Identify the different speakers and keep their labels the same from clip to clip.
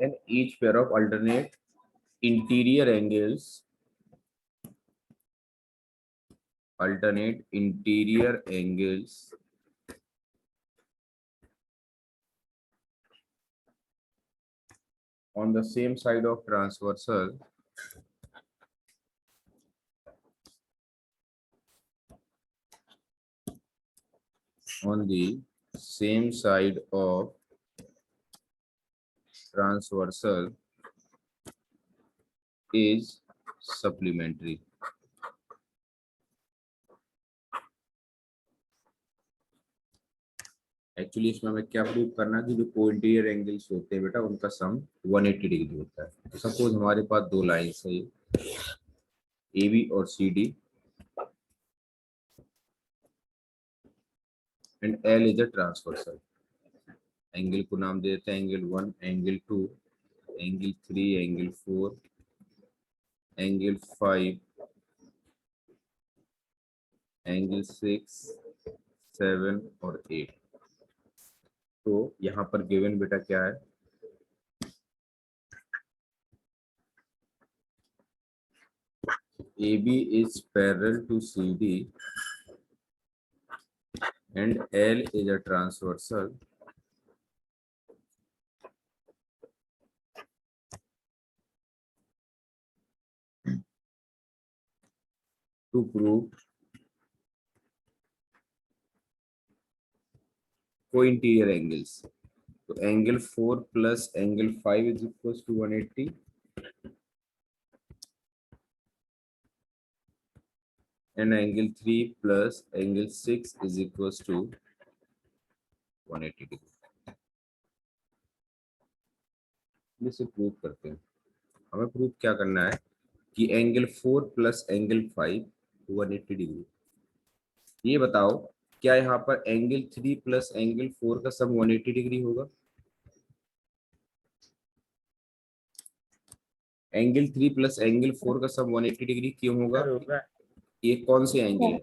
Speaker 1: and each pair of alternate interior angles on the same side of transversal on the same side of transversal is supplementary. Actually इसमें हमें क्या prove करना है कि जो को इंटीरियर एंगल्स होते हैं बेटा उनका सम 180 डिग्री होता है। तो सपोज हमारे पास दो लाइंस है ए बी और C D and L is a transversal. Angle को नाम देते हैं angle 1, angle 2, angle 3, angle 4, angle 5, angle 6, 7 और 8। तो यहाँ पर गिवन बेटा क्या है, AB is parallel to CD and L is a transversal to prove co-interior angles. तो angle 4 plus angle 5 is equal to 180 and angle 3 plus angle 6 is equal to 180 degree. इसे prove करते हैं। हमें प्रूव क्या करना है कि एंगल 4 प्लस एंगल 5 180 डिग्री। ये बताओ क्या यहाँ पर एंगल 3 प्लस एंगल 4 का सम 180 डिग्री होगा? एंगल 3 प्लस एंगल 4 का सम 180 डिग्री क्यों होगा? ये कौन से एंगल है?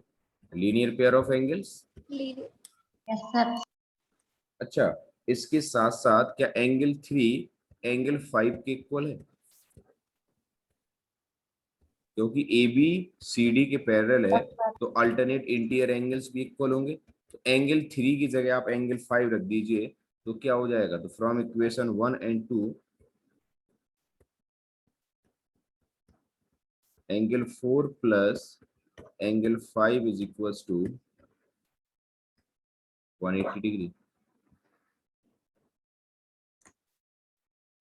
Speaker 1: Linear pair of angles.
Speaker 2: Yes sir.
Speaker 1: अच्छा, इसके साथ साथ क्या एंगल 3 एंगल 5 के इक्वल है? क्योंकि ए बी सी डी के पैरेलल है तो अल्टरनेट इंटीरियर एंगल्स भी इक्वल होंगे। तो एंगल 3 की जगह आप एंगल 5 रख दीजिए तो क्या हो जाएगा? तो from equation 1 and 2 angle 4 plus angle 5 is equal to 180 degree.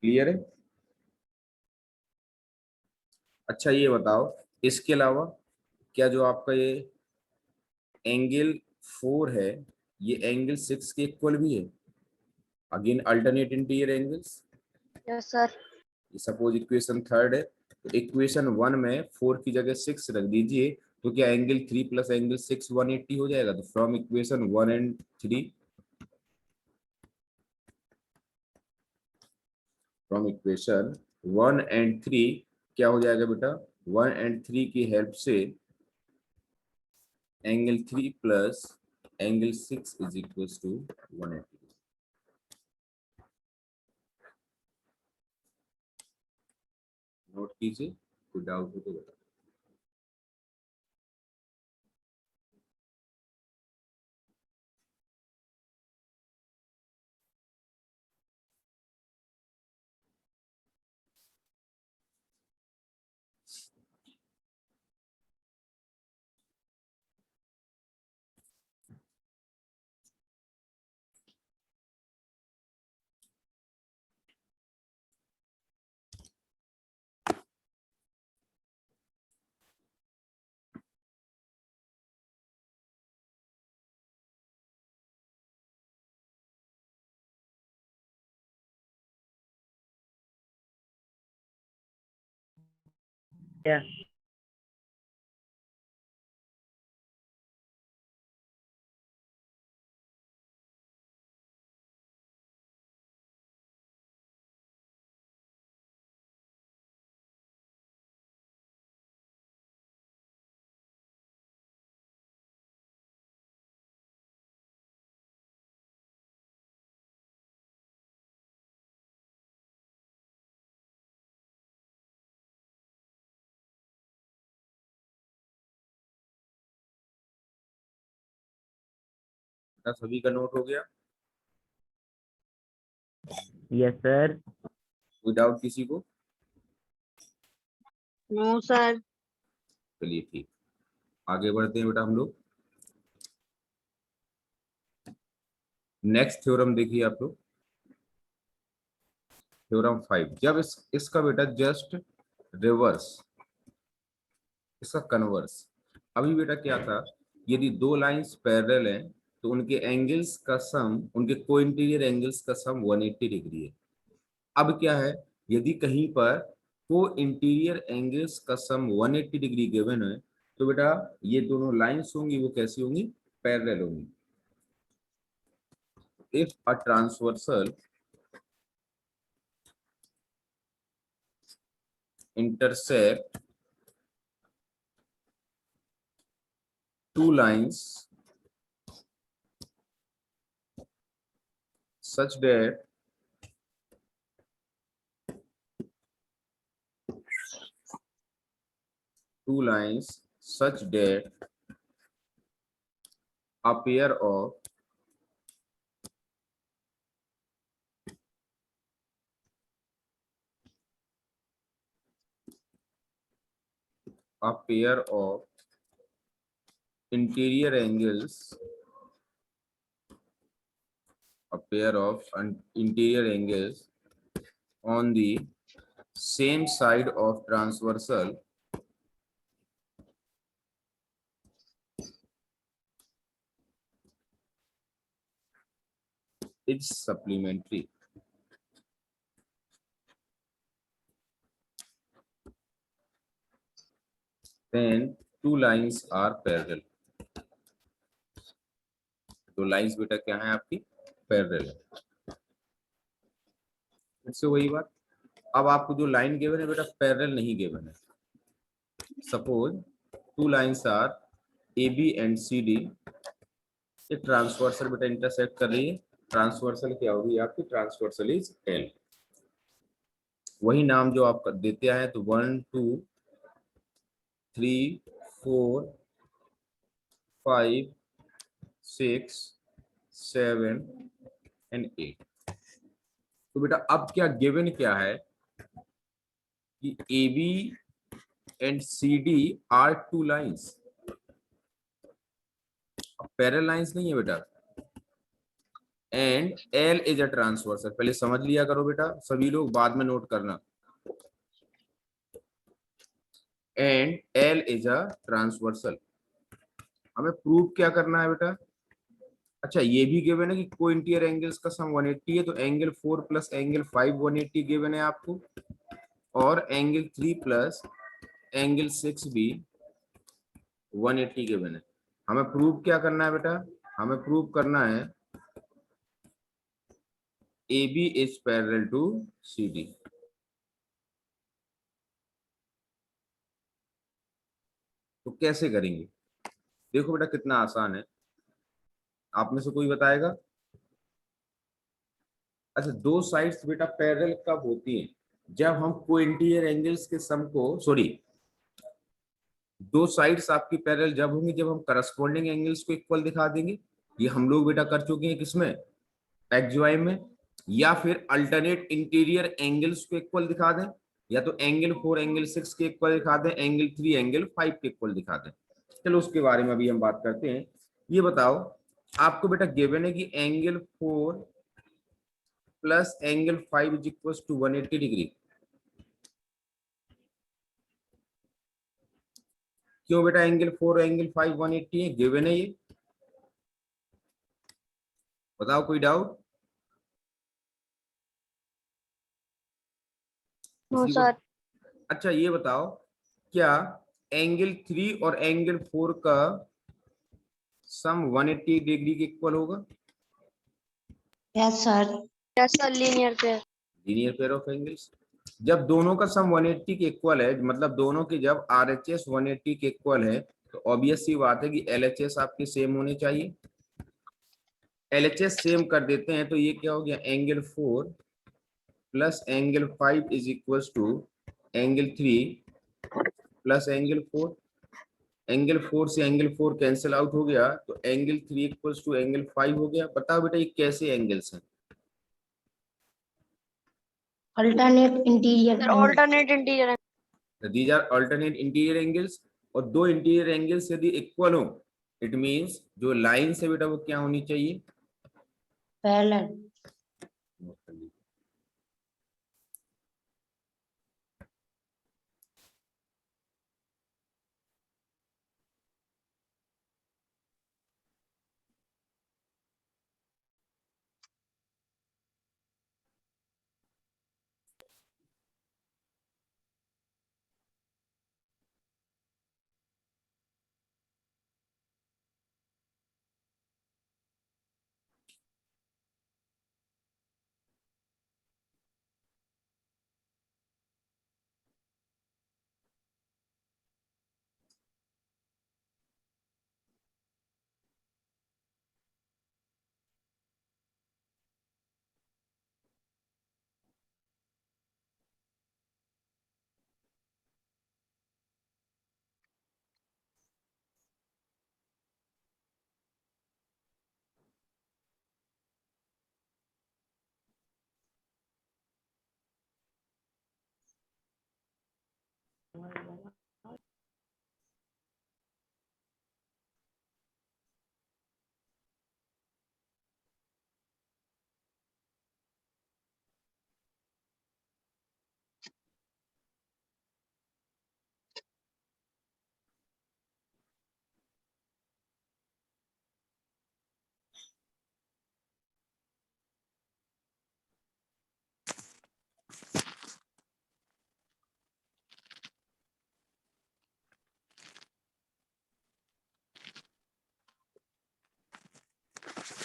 Speaker 1: Clear है? अच्छा ये बताओ इसके अलावा क्या जो आपका ये एंगल 4 है ये एंगल 6 के इक्वल भी है? Again alternate interior angles.
Speaker 2: Yes sir.
Speaker 1: Suppose equation 3 है तो इक्वेशन 1 में 4 की जगह 6 रख दीजिए तो क्या एंगल 3 प्लस एंगल 6 180 हो जाएगा? तो from equation 1 and 3 from equation 1 and 3 क्या हो जाएगा बेटा? 1 एंड 3 की हेल्प से angle 3 plus angle 6 is equal to 180। Note कीजिए, कोई डाउट हो तो बताओ।
Speaker 3: Yeah.
Speaker 1: बेटा सभी का नोट हो गया?
Speaker 3: Yes sir.
Speaker 1: कोई डाउट किसी को?
Speaker 2: No sir.
Speaker 1: चलिए ठीक, आगे बढ़ते हैं बेटा हम लोग। नेक्स्ट थ्योरम देखिए आप लोग, थ्योरम 5। जब इसका बेटा जस्ट रिवर्स, इसका कन्वर्स। अभी बेटा क्या था, यदि दो लाइंस पैरेलल हैं तो उनके एंगल्स का सम, उनके कोइंटीरियर एंगल्स का सम 180 डिग्री है। अब क्या है, यदि कहीं पर को इंटीरियर एंगल्स का सम 180 डिग्री गिवन है तो बेटा ये दोनों लाइंस होंगी वो कैसी होंगी, पैरेलल होंगी। If a transversal intersect two lines such that a pair of interior angles, interior angles on the same side of transversal is supplementary. Then two lines are parallel. दो लाइंस बेटा क्या है आपकी, पैरेलल है। इससे वही बात, अब आपको जो लाइन गिवन है बेटा पैरेलल नहीं गिवन है। Suppose two lines are A B and C D, ये ट्रांसवर्सल बेटा इंटरसेक्ट कर रही है। ट्रांसवर्सल क्या होगी आपकी, ट्रांसवर्सल इज एल। वही नाम जो आप देते आए तो 1 2 3 4 5 6 7 एंड 8। तो बेटा अब क्या गिवन क्या है कि A B and C D are two lines, parallel lines नहीं है बेटा। And L is a transversal, पहले समझ लिया करो बेटा सभी लोग, बाद में नोट करना। And L is a transversal, हमें प्रूव क्या करना है बेटा। अच्छा ये भी गिवन है कि को इंटीरियर एंगल्स का सम 180 है, तो एंगल 4 प्लस एंगल 5 180 गिवन है आपको, और एंगल 3 प्लस एंगल 6 भी 180 गिवन है। हमें प्रूव क्या करना है बेटा, हमें प्रूव करना है A B is parallel to C D. तो कैसे करेंगे, देखो बेटा कितना आसान है, आप में से कोई बताएगा। अच्छा दो साइड्स बेटा पैरेलल कब होती हैं, जब हम कोइंटीरियर एंगल्स के सम को, सॉरी दो साइड्स आपकी पैरेलल जब होंगी जब हम करस्पॉन्डिंग एंगल्स को इक्वल दिखा देंगे। ये हम लोग बेटा कर चुके हैं किसमें, एक्सवाई में। या फिर अल्टरनेट इंटीरियर एंगल्स को इक्वल दिखा दें, या तो एंगल 4 एंगल 6 के इक्वल दिखा दें, एंगल 3 एंगल 5 के इक्वल दिखा दें। चलो उसके बारे में अभी हम बात करते हैं। ये बताओ आपको बेटा गिवन है कि angle 4 plus angle 5 is equal to 180 degree. क्यों बेटा एंगल 4 एंगल 5 180 है, गिवन है ये, बताओ कोई डाउट?
Speaker 2: No sir.
Speaker 1: अच्छा ये बताओ क्या एंगल 3 और एंगल 4 का सम 180 डिग्री के इक्वल होगा?
Speaker 2: Yes sir. Yes sir, linear pair.
Speaker 1: Linear pair of angles. जब दोनों का सम 180 के इक्वल है, मतलब दोनों के जब आरएचएस 180 के इक्वल है, तो ऑब्वियस सी बात है कि एलएचएस आपके सेम होने चाहिए। एलएचएस सेम कर देते हैं तो ये क्या हो गया, angle 4 plus angle 5 is equal to angle 3 plus angle 4। Angle 4 से एंगल 4 कैंसिल आउट हो गया, तो एंगल 3 इक्वल्स टू एंगल 5 हो गया। बताओ बेटा ये कैसे एंगल्स हैं?
Speaker 2: Alternate interior
Speaker 4: sir alternate interior
Speaker 1: these are alternate interior angles. और दो इंटीरियर एंगल्स यदि इक्वल हो, इट मींस जो लाइन से बेटा वो क्या होनी चाहिए?
Speaker 2: पैरेलल।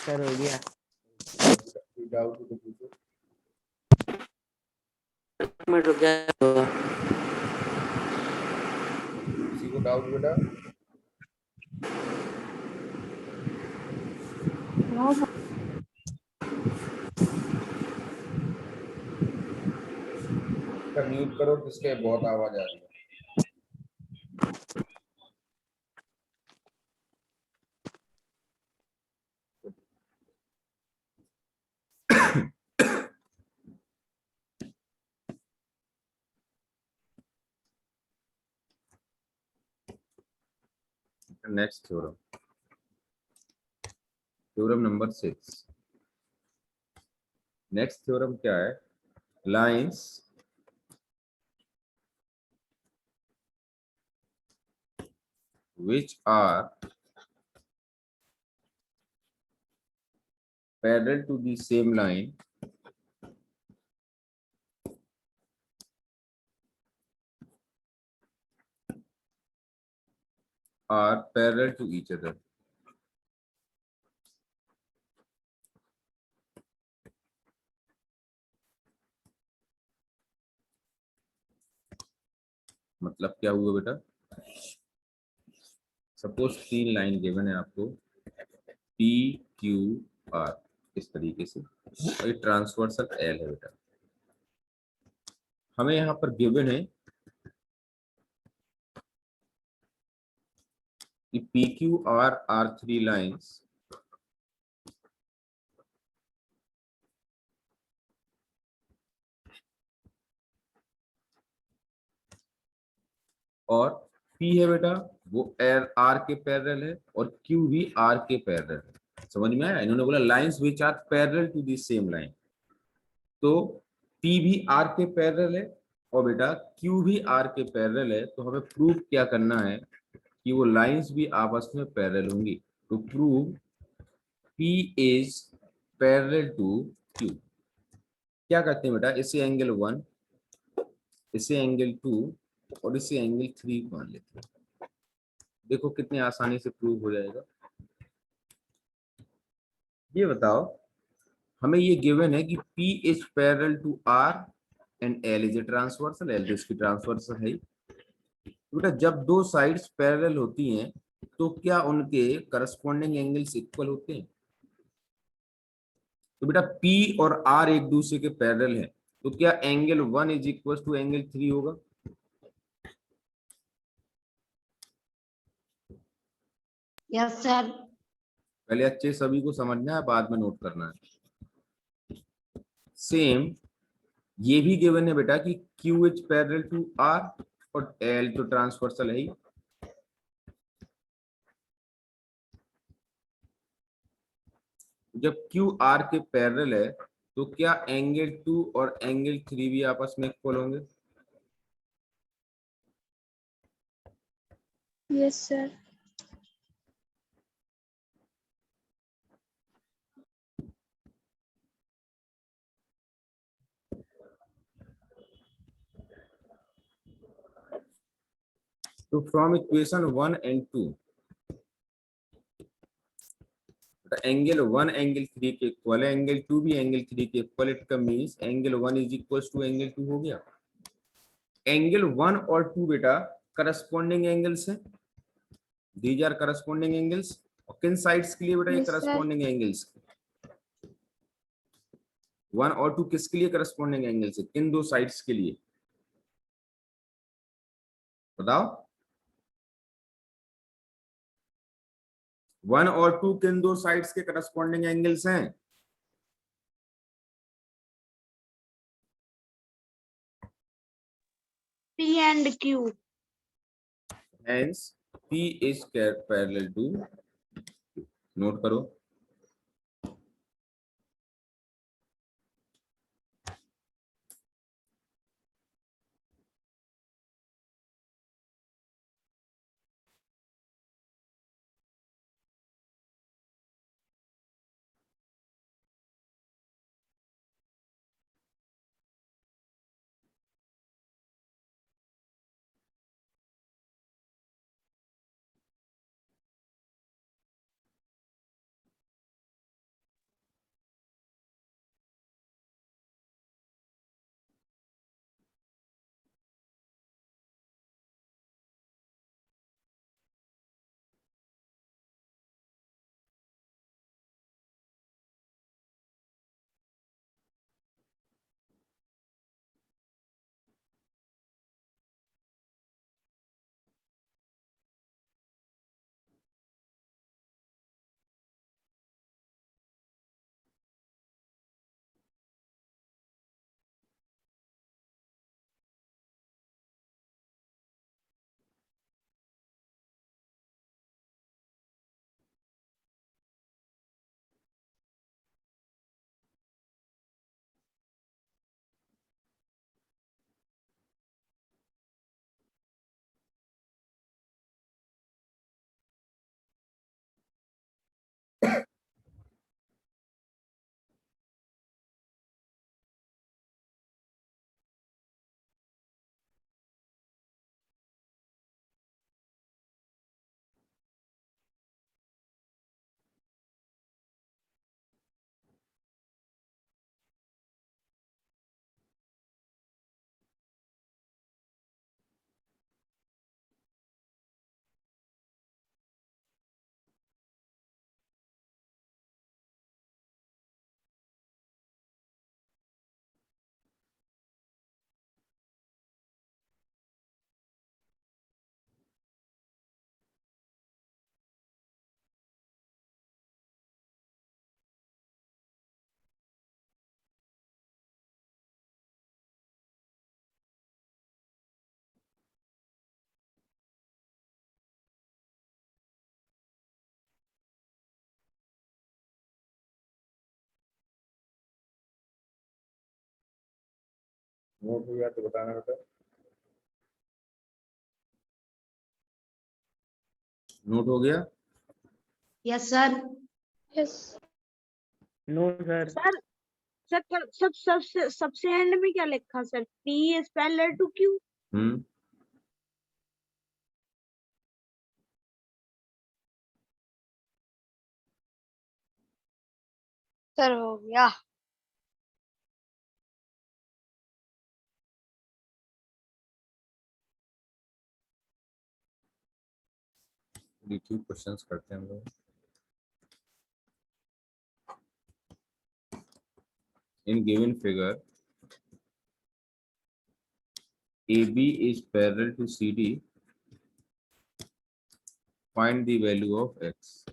Speaker 3: सर हो गया।
Speaker 1: डाउट हो तो पूछो।
Speaker 3: मिनट रुक जाएगा।
Speaker 1: किसी को डाउट बेटा? म्यूट करो, किसके बहुत आवाज आ रही है। Next theorem, theorem number 6। Next theorem क्या है? Lines which are parallel to the same line are parallel to each other. मतलब क्या हुआ बेटा? सपोज 3 लाइन गिवन है आपको, पी क्यू आर, इस तरीके से, और ये ट्रांसवर्सल एल है बेटा। हमें यहाँ पर गिवन है कि P Q R are 3 lines और P है बेटा वो आर के पैरेलल है और Q भी आर के पैरेलल है। समझ में आया? इन्होंने बोला lines which are parallel to the same line, तो P भी आर के पैरेलल है और बेटा Q भी आर के पैरेलल है। तो हमें प्रूव क्या करना है कि वो लाइंस भी आपस में पैरेलल होंगी। तो prove P is parallel to Q। क्या करते हैं बेटा? इसे एंगल 1, इसे एंगल 2 और इसे एंगल 3 मान लेते हैं। देखो कितने आसानी से प्रूव हो जाएगा। ये बताओ, हमें ये गिवन है कि P is parallel to R and L is a transversal, L तो इसकी ट्रांसवर्सल है। बेटा जब दो साइड्स पैरेलल होती हैं तो क्या उनके करस्पॉन्डिंग एंगल्स इक्वल होते हैं? तो बेटा P और R एक दूसरे के पैरेलल है, तो क्या angle 1 is equal to angle 3 होगा?
Speaker 2: Yes sir.
Speaker 1: पहले अच्छे सभी को समझना है, बाद में नोट करना है। सेम ये भी गिवन है बेटा कि Q is parallel to R, और एल तो ट्रांसवर्सल है ही। जब क्यू आर के पैरेलल है तो क्या एंगल 2 और एंगल 3 भी आपस में इक्वल होंगे?
Speaker 4: Yes sir.
Speaker 1: तो from equation 1 and 2 angle 1 angle 3 के इक्वल है, एंगल 2 भी एंगल 3 के इक्वल, इट का means angle 1 is equal to angle 2 हो गया। एंगल 1 और 2 बेटा करस्पॉन्डिंग एंगल्स हैं, दीज आर करस्पॉन्डिंग एंगल्स। और किन साइड्स के लिए बेटा ये
Speaker 4: Yes, sir.
Speaker 1: Corresponding angles? 1 और 2 किसके लिए करस्पॉन्डिंग एंगल्स है? किन दो साइड्स के लिए बताओ? 1 और 2 किन दो साइड्स के करस्पॉन्डिंग एंगल्स हैं?
Speaker 4: P and Q.
Speaker 1: Hence P is parallel to, note करो, नोट हो गया तो बताना बेटा, नोट हो गया?
Speaker 2: Yes sir.
Speaker 4: Yes.
Speaker 3: No sir.
Speaker 4: Sir सबसे एंड में क्या लिखा सर? P is parallel to Q. Sir हो गया।
Speaker 1: क्वेश्चंस करते हैं हम लोग। In given figure, AB is parallel to CD find the value of x.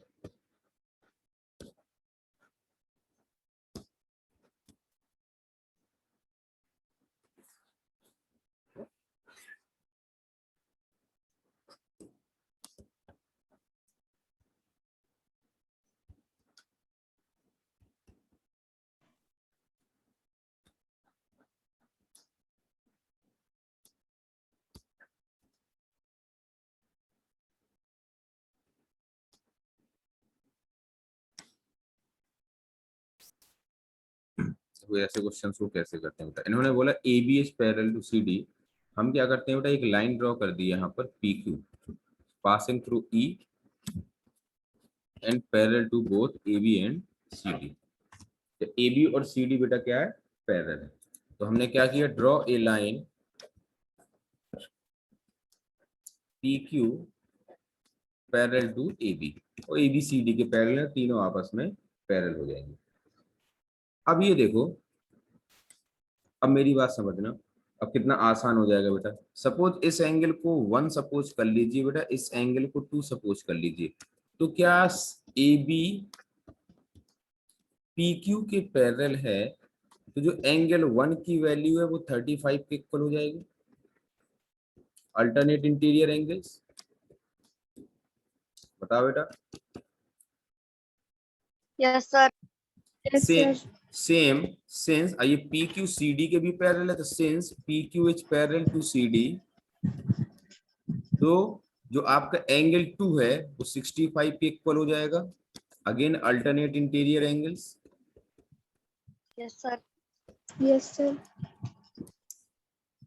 Speaker 1: कोई ऐसे क्वेश्चन को कैसे करते हैं बेटा? इन्होंने बोला A B is parallel to C D. हम क्या करते हैं बेटा, एक लाइन ड्रॉ कर दी यहाँ पर P Q passing through E and parallel to both A B and C D. A B और सी डी बेटा क्या है, पैरेलल है। तो हमने क्या किया, draw a line P Q parallel to A B, और ए बी सी डी के पैरेलल है, तीनों आपस में पैरेलल हो जाएंगे। अब ये देखो, अब मेरी बात समझना, अब कितना आसान हो जाएगा बेटा। सपोज इस एंगल को 1 सपोज कर लीजिए बेटा, इस एंगल को 2 सपोज कर लीजिए, तो क्या ए बी पी क्यू के पैरेलल है, तो जो एंगल 1 की वैल्यू है वो 35 के इक्वल हो जाएगी। अल्टरनेट इंटीरियर एंगल्स बताओ बेटा।
Speaker 2: Yes, sir.
Speaker 1: Same same since ये पी क्यू सी डी के भी पैरेलल है, तो since P Q is parallel to C D, तो जो आपका एंगल 2 है वो 65 के इक्वल हो जाएगा। Again alternate interior angles.
Speaker 2: Yes, sir. Yes, sir.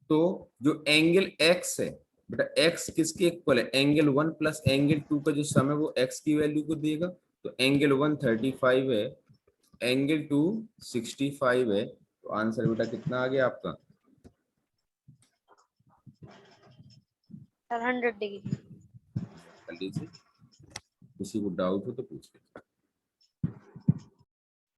Speaker 1: तो जो एंगल x है बेटा, x किसके इक्वल है, एंगल 1 प्लस एंगल 2 का जो सम है वो x की वैल्यू को देगा। तो एंगल 1 35 है, एंगल 2 65 है, तो आंसर बेटा कितना आ गया आपका,
Speaker 2: 100 degree.
Speaker 1: जल्दी से। किसी को डाउट हो तो पूछ ले।